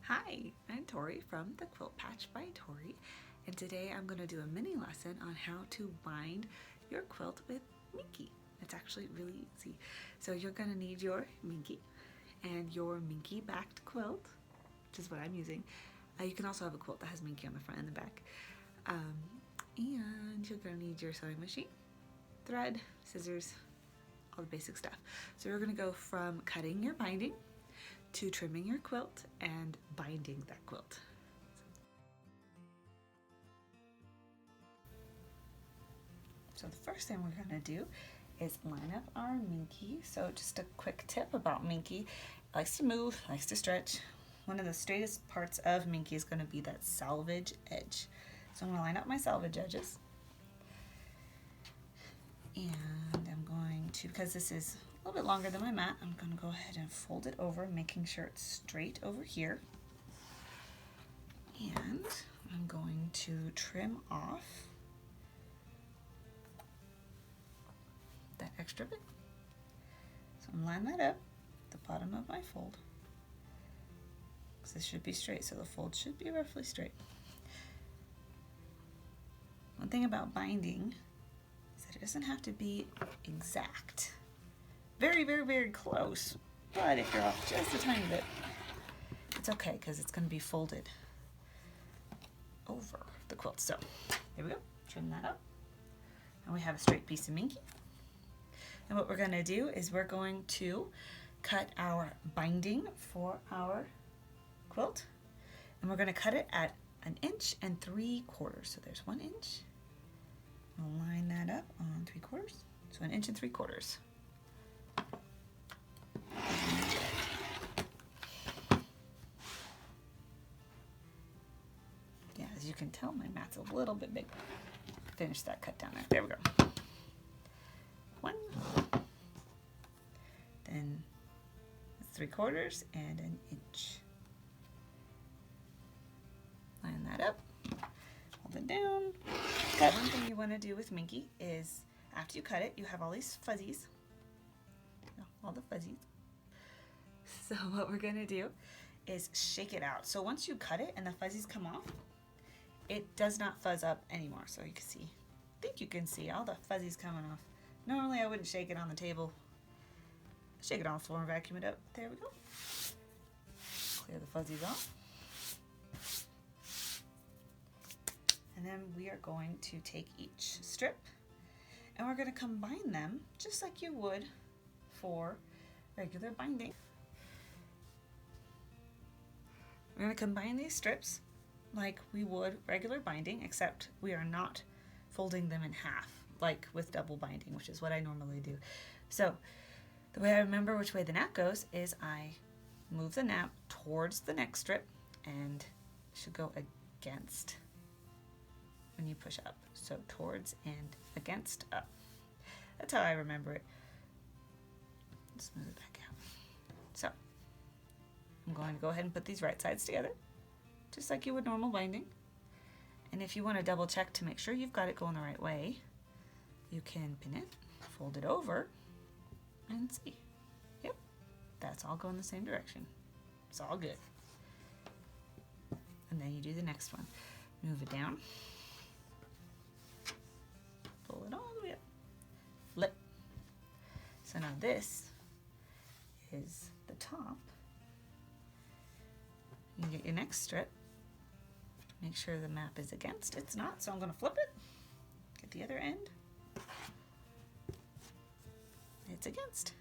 Hi, I'm Tori from the Quilt Patch by Tori, and today I'm going to do a mini lesson on how to bind your quilt with Minky. It's actually really easy. So you're going to need your Minky and your Minky backed quilt, which is what I'm using. You can also have a quilt that has Minky on the front and the back. And you're going to need your sewing machine, thread, scissors, all the basic stuff. So we're going to go from cutting your binding to trimming your quilt and binding that quilt. So the first thing we're going to do is line up our Minky. So just a quick tip about Minky: likes to move, likes to stretch. One of the straightest parts of Minky is going to be that selvage edge. So I'm going to line up my selvage edges. And I'm going to, because this is a little bit longer than my mat, I'm going to go ahead and fold it over, making sure it's straight over here. And I'm going to trim off that extra bit. So I'm lining that up at the bottom of my fold. Because this should be straight, so the fold should be roughly straight. One thing about binding is that it doesn't have to be exact. Very, very, very close. But if you're off just a tiny bit, it's okay, because it's going to be folded over the quilt. So there we go. Trim that up. And we have a straight piece of Minky. And what we're going to do is we're going to cut our binding for our quilt. And we're going to cut it at 1 3/4 inches. So there's 1 inch. We'll line that up on 3/4. So 1 3/4 inches. Yeah, as you can tell, my mat's a little bit big. Finish that cut down there. There we go. 1. Then 3/4 and 1 inch. Line that up. Hold it down. Cut. One thing you want to do with Minky is after you cut it, you have all these fuzzies. All the fuzzies. So what we're going to do is shake it out. So once you cut it and the fuzzies come off, it does not fuzz up anymore. So you can see, I think you can see all the fuzzies coming off. Normally I wouldn't shake it on the table. Shake it on the floor and vacuum it up. There we go. Clear the fuzzies off. And then we are going to take each strip and we're going to combine them just like you would for regular binding. We're going to combine these strips like we would regular binding, except we are not folding them in half like with double binding, which is what I normally do. So the way I remember which way the nap goes is I move the nap towards the next strip and it should go against when you push up. So towards and against up. That's how I remember it. Let's move it back out. So I'm going to go ahead and put these right sides together, just like you would normal binding. And if you want to double check to make sure you've got it going the right way, you can pin it, fold it over, and see. Yep, that's all going the same direction. It's all good. And then you do the next one. Move it down. Pull it all the way up. Flip. So now this is the top. You get your next strip. Make sure the map is against. It's not, so I'm going to flip it. Get the other end. It's against.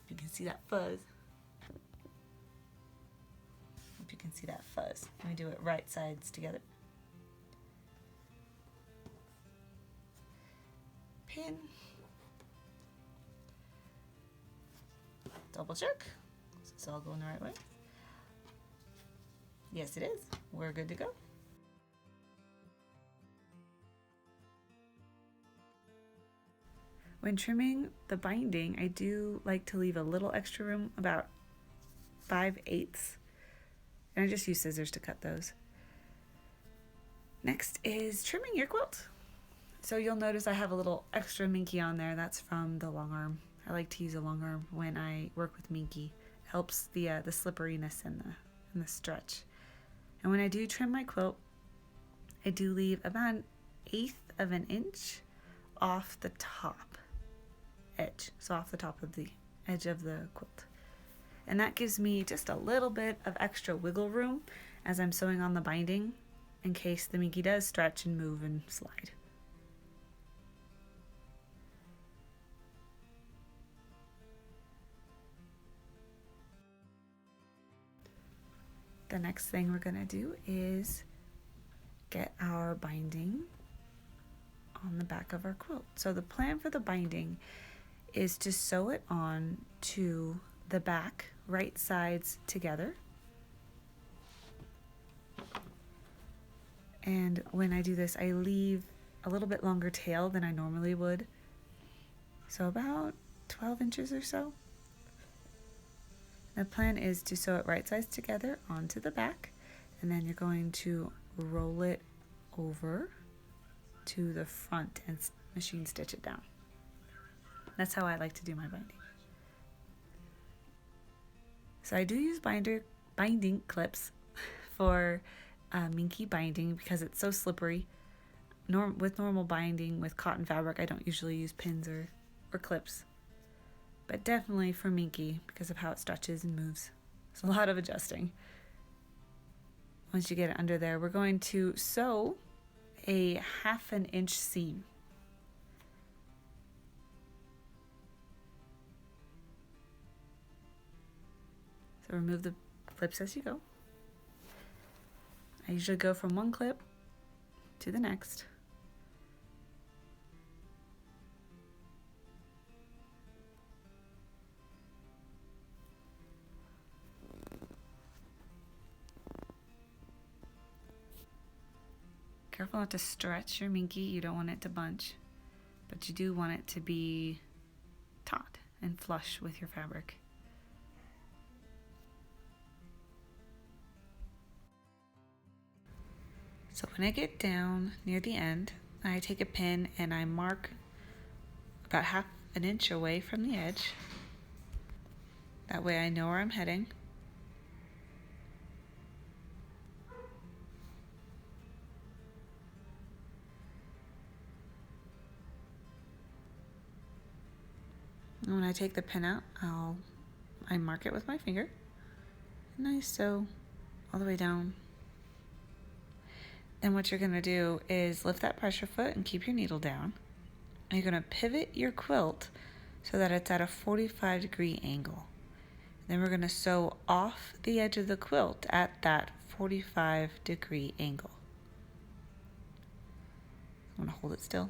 You can see that fuzz. Hope you can see that fuzz. Let me do it right sides together. Pin. Double check. Is this all going the right way? Yes, it is. We're good to go. When trimming the binding, I do like to leave a little extra room, about 5/8. And I just use scissors to cut those. Next is trimming your quilt. So you'll notice I have a little extra Minky on there. That's from the long arm. I like to use a long arm when I work with Minky. Helps the slipperiness and and the stretch. And when I do trim my quilt, I do leave about 1/8 of an inch off the top edge, so off the top of the edge of the quilt. And that gives me just a little bit of extra wiggle room as I'm sewing on the binding in case the Minky does stretch and move and slide. The next thing we're gonna do is get our binding on the back of our quilt. So the plan for the binding is to sew it on to the back right sides together. And when I do this, I leave a little bit longer tail than I normally would. So about 12 inches or so. The plan is to sew it right sides together onto the back, and then you're going to roll it over to the front and machine stitch it down. That's how I like to do my binding. So I do use binding clips for Minky Binding because it's so slippery. With normal binding with cotton fabric, I don't usually use pins or clips. But definitely for Minky because of how it stretches and moves. It's a lot of adjusting. Once you get it under there, we're going to sew a 1/2 inch seam. So remove the clips as you go. I usually go from one clip to the next. Careful not to stretch your Minky. You don't want it to bunch, but you do want it to be taut and flush with your fabric. So when I get down near the end, I take a pin and I mark about 1/2 inch away from the edge. That way I know where I'm heading. And when I take the pin out, I mark it with my finger, and I sew all the way down. Then what you're gonna do is lift that pressure foot and keep your needle down. And you're gonna pivot your quilt so that it's at a 45-degree angle. Then we're gonna sew off the edge of the quilt at that 45-degree angle. I'm gonna hold it still.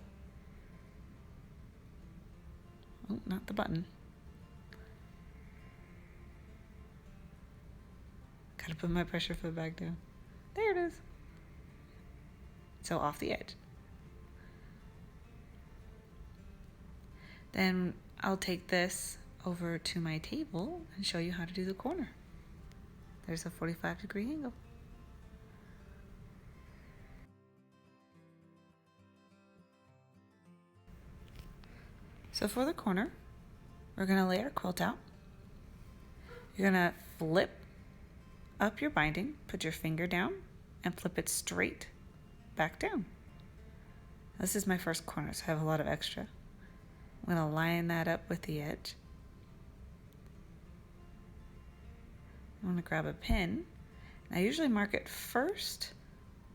Oh, not the button. Gotta put my pressure foot back down. There it is. So off the edge. Then I'll take this over to my table and show you how to do the corner. There's a 45-degree angle. So for the corner, we're gonna lay our quilt out. You're gonna flip up your binding, put your finger down, and flip it straight back down. This is my first corner, so I have a lot of extra. I'm gonna line that up with the edge. I'm gonna grab a pin. I usually mark it first,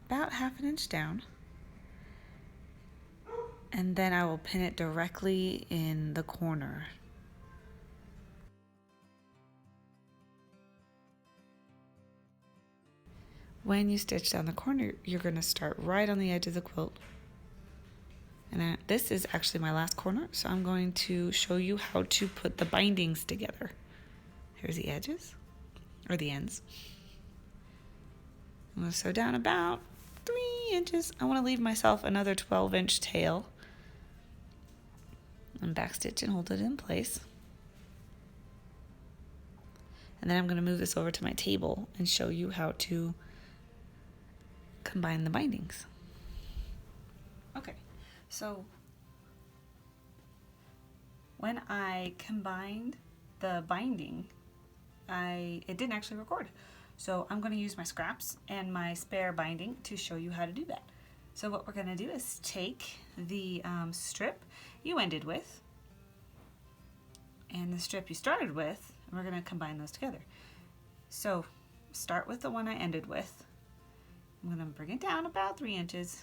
about 1/2 inch down. And then I will pin it directly in the corner. When you stitch down the corner, you're going to start right on the edge of the quilt. And this is actually my last corner, so I'm going to show you how to put the bindings together. Here's the edges, or the ends. I'm going to sew down about 3 inches. I want to leave myself another 12-inch tail. And backstitch and hold it in place. And then I'm going to move this over to my table and show you how to combine the bindings. Okay, so when I combined the binding, it didn't actually record. So I'm going to use my scraps and my spare binding to show you how to do that. So what we're going to do is take the strip you ended with and the strip you started with, and we're going to combine those together. So start with the one I ended with. I'm going to bring it down about 3 inches,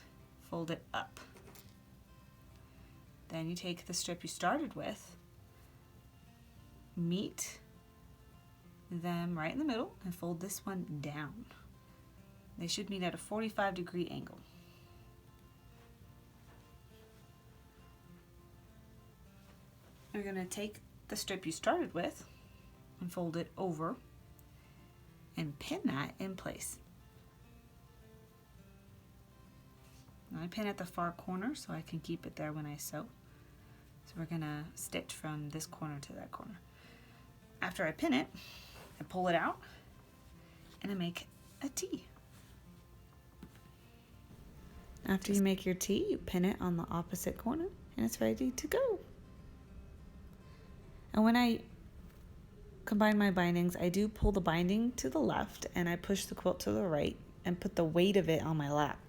fold it up. Then you take the strip you started with, meet them right in the middle, and fold this one down. They should meet at a 45-degree angle. You're going to take the strip you started with and fold it over and pin that in place. Now I pin at the far corner so I can keep it there when I sew. So we're going to stitch from this corner to that corner. After I pin it, I pull it out and I make a T. After you make your T, you pin it on the opposite corner and it's ready to go. And when I combine my bindings, I do pull the binding to the left and I push the quilt to the right and put the weight of it on my lap.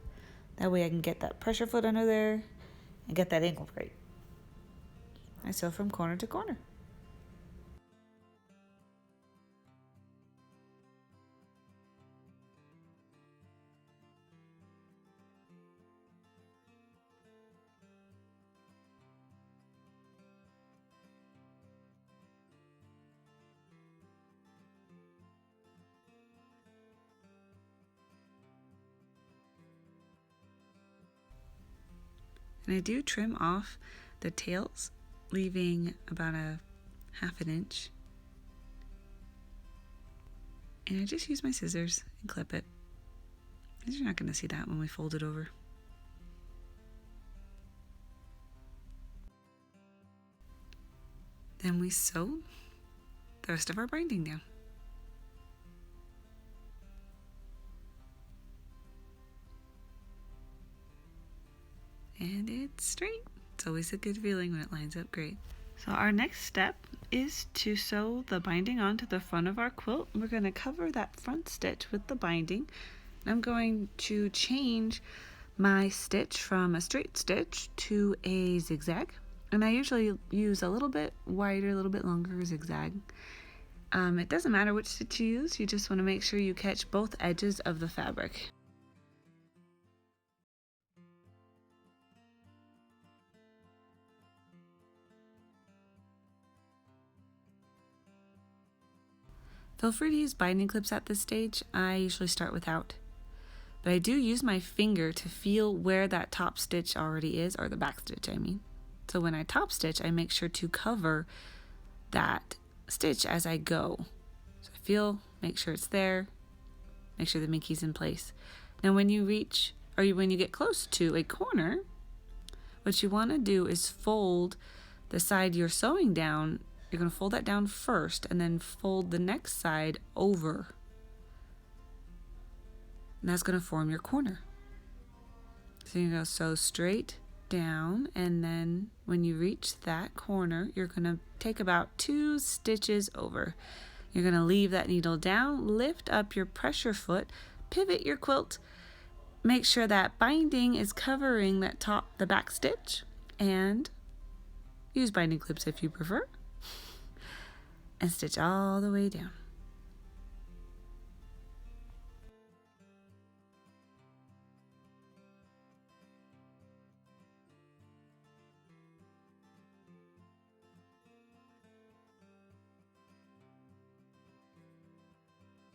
That way I can get that pressure foot under there and get that angle right. I sew from corner to corner. And I do trim off the tails, leaving about a 1/2 inch. And I just use my scissors and clip it, because you're not going to see that when we fold it over. Then we sew the rest of our binding down. And it's straight. It's always a good feeling when it lines up great. So our next step is to sew the binding onto the front of our quilt. We're going to cover that front stitch with the binding. I'm going to change my stitch from a straight stitch to a zigzag. And I usually use a little bit wider, a little bit longer zigzag. It doesn't matter which stitch you use, you just want to make sure you catch both edges of the fabric. Feel free to use binding clips at this stage. I usually start without. But I do use my finger to feel where that top stitch already is, or the back stitch I mean. So when I top stitch, I make sure to cover that stitch as I go. So I feel, make sure it's there, make sure the Minky's in place. Now when you reach, or when you get close to a corner, what you want to do is fold the side you're sewing down. You're going to fold that down first and then fold the next side over. And that's going to form your corner. So you're going to sew straight down, and then when you reach that corner, you're going to take about 2 stitches over. You're going to leave that needle down, lift up your pressure foot, pivot your quilt, make sure that binding is covering that the back stitch, and use binding clips if you prefer. And stitch all the way down.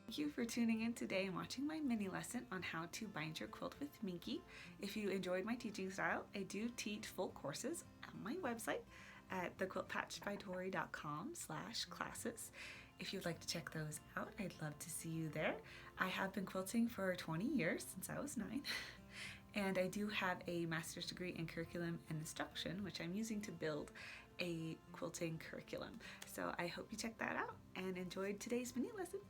Thank you for tuning in today and watching my mini lesson on how to bind your quilt with Minky. If you enjoyed my teaching style, I do teach full courses on my website at thequiltpatchedbytori.com/classes. If you'd like to check those out, I'd love to see you there. I have been quilting for 20 years, since I was 9, and I do have a master's degree in curriculum and instruction, which I'm using to build a quilting curriculum. So I hope you check that out and enjoyed today's mini lesson.